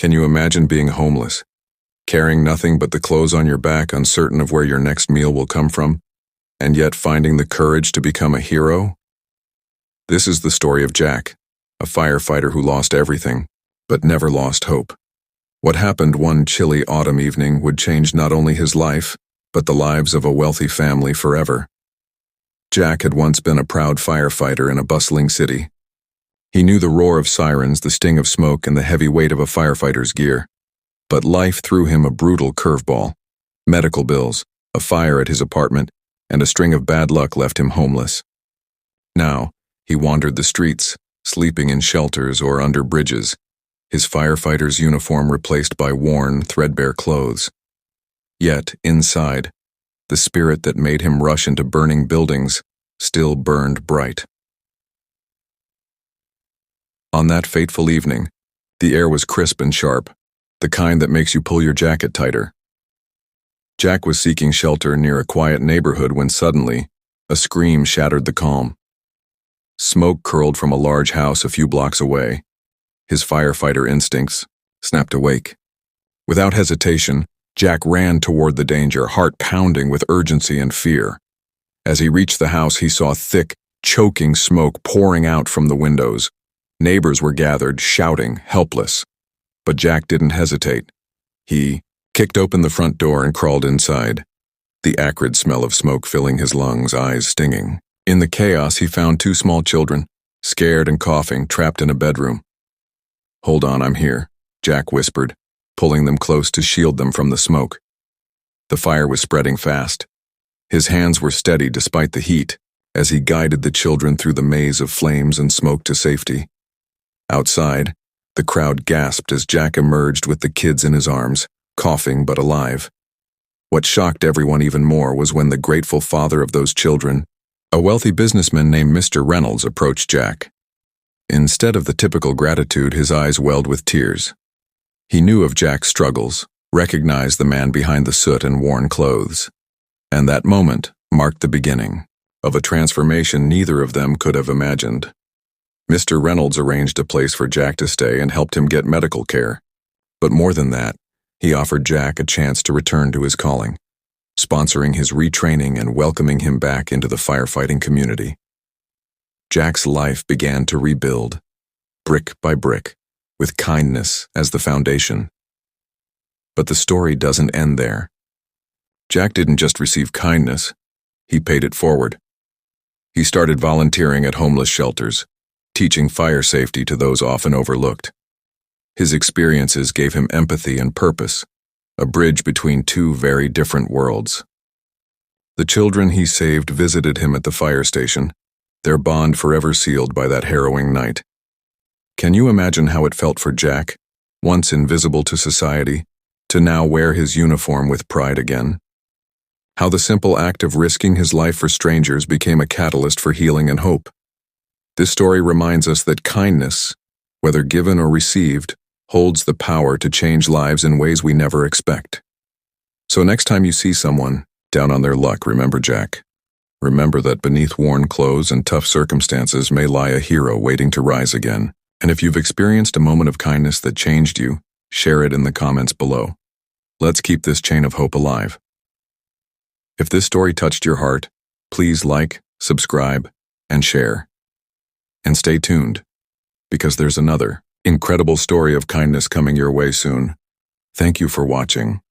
Can you imagine being homeless, carrying nothing but the clothes on your back, uncertain of where your next meal will come from, and yet finding the courage to become a hero? This is the story of Jack, a firefighter who lost everything, but never lost hope. What happened one chilly autumn evening would change not only his life, but the lives of a wealthy family forever. Jack had once been a proud firefighter in a bustling city. He knew the roar of sirens, the sting of smoke, and the heavy weight of a firefighter's gear. But life threw him a brutal curveball. Medical bills, a fire at his apartment, and a string of bad luck left him homeless. Now, he wandered the streets, sleeping in shelters or under bridges, his firefighter's uniform replaced by worn, threadbare clothes. Yet, inside, the spirit that made him rush into burning buildings still burned bright. On that fateful evening, the air was crisp and sharp, the kind that makes you pull your jacket tighter. Jack was seeking shelter near a quiet neighborhood when suddenly, a scream shattered the calm. Smoke curled from a large house a few blocks away. His firefighter instincts snapped awake. Without hesitation, Jack ran toward the danger, heart pounding with urgency and fear. As he reached the house, he saw thick, choking smoke pouring out from the windows. Neighbors were gathered, shouting, helpless. But Jack didn't hesitate. He kicked open the front door and crawled inside, the acrid smell of smoke filling his lungs, eyes stinging. In the chaos, he found two small children, scared and coughing, trapped in a bedroom. "Hold on, I'm here," Jack whispered, pulling them close to shield them from the smoke. The fire was spreading fast. His hands were steady despite the heat, as he guided the children through the maze of flames and smoke to safety. Outside, the crowd gasped as Jack emerged with the kids in his arms, coughing but alive. What shocked everyone even more was when the grateful father of those children, a wealthy businessman named Mr. Reynolds, approached Jack. Instead of the typical gratitude, his eyes welled with tears. He knew of Jack's struggles, recognized the man behind the soot and worn clothes. And that moment marked the beginning of a transformation neither of them could have imagined. Mr. Reynolds arranged a place for Jack to stay and helped him get medical care. But more than that, he offered Jack a chance to return to his calling, sponsoring his retraining and welcoming him back into the firefighting community. Jack's life began to rebuild, brick by brick, with kindness as the foundation. But the story doesn't end there. Jack didn't just receive kindness, he paid it forward. He started volunteering at homeless shelters, teaching fire safety to those often overlooked. His experiences gave him empathy and purpose, a bridge between two very different worlds. The children he saved visited him at the fire station, their bond forever sealed by that harrowing night. Can you imagine how it felt for Jack, once invisible to society, to now wear his uniform with pride again? How the simple act of risking his life for strangers became a catalyst for healing and hope. This story reminds us that kindness, whether given or received, holds the power to change lives in ways we never expect. So next time you see someone down on their luck, remember Jack. Remember that beneath worn clothes and tough circumstances may lie a hero waiting to rise again. And if you've experienced a moment of kindness that changed you, share it in the comments below. Let's keep this chain of hope alive. If this story touched your heart, please like, subscribe, and share. And stay tuned, because there's another incredible story of kindness coming your way soon. Thank you for watching.